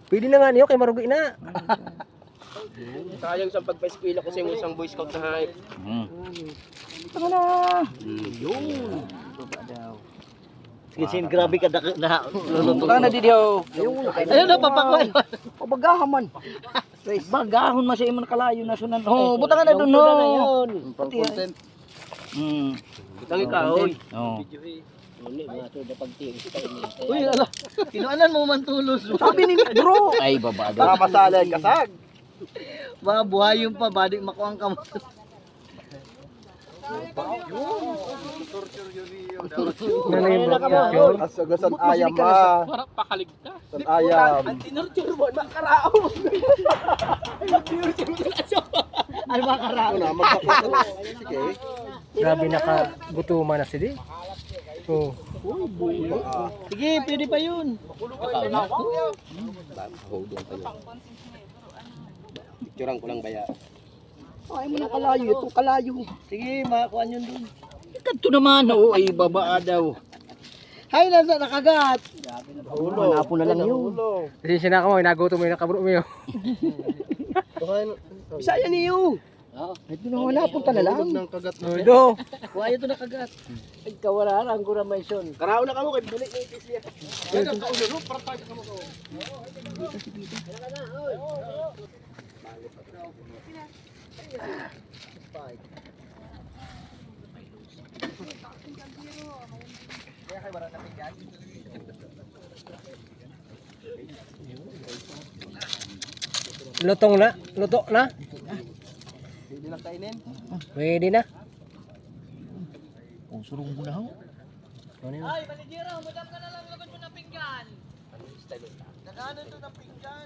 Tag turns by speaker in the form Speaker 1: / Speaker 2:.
Speaker 1: Pwede na nga niyo kay marugi na.
Speaker 2: Sayang sa pagpa-eskwela ko sa isang Boy Scout na hype.
Speaker 3: Tama na.
Speaker 2: Yun.
Speaker 3: Sige, grabe ka na luluto. Tama na didiyo. Ayun na papakuan. Pabagahaman. Bagahon man siya imong kalayo na sunan. Oh, buta ka na dun no.
Speaker 2: For content. Butang ikaw.
Speaker 3: Oh.
Speaker 2: Uy, ala. Tinuanan mo man tulos.
Speaker 3: Sabi ni bro. Ay baba daw.
Speaker 2: Masalan kasag.
Speaker 3: Mga buhayon pa badi makuang ka mo.
Speaker 2: Asagasan ayam ma. Para pakaligtas. Ayam. Antinorture mo makarao.
Speaker 3: Ano ba karao?
Speaker 2: Una magpapakala. Sige.
Speaker 1: Grabe nakagutuman na si Di. Oh.
Speaker 3: Sige, pwede pa yun.
Speaker 2: Picturean ko lang baya.
Speaker 3: Ay mo na kalayo, ito kalayo. Sige, makakuan yun dun. Kanto naman, oo, ay babaa daw. Hay, nasa nakagat. Hanapo na lang yun.
Speaker 1: Kasi siya na mo, inagutom mo yung nakabro mo yun.
Speaker 3: Bisaya niyo. Ito na wala, punta na lang.
Speaker 2: Ng kagat na.
Speaker 1: Do.
Speaker 3: Kuha ito nakagat. Ay, kawararan ko na may son.
Speaker 2: Karao na kamo kay bulik na itis niya.
Speaker 1: Lutong na, luto na.
Speaker 2: Hindi lang kainin.
Speaker 1: Pwede na.
Speaker 3: Oh, surong mo na ho.
Speaker 1: Ano yun?
Speaker 3: Ay, manijero, madam ka na lang laban mo ng pinggan. Nagano ito ng pinggan?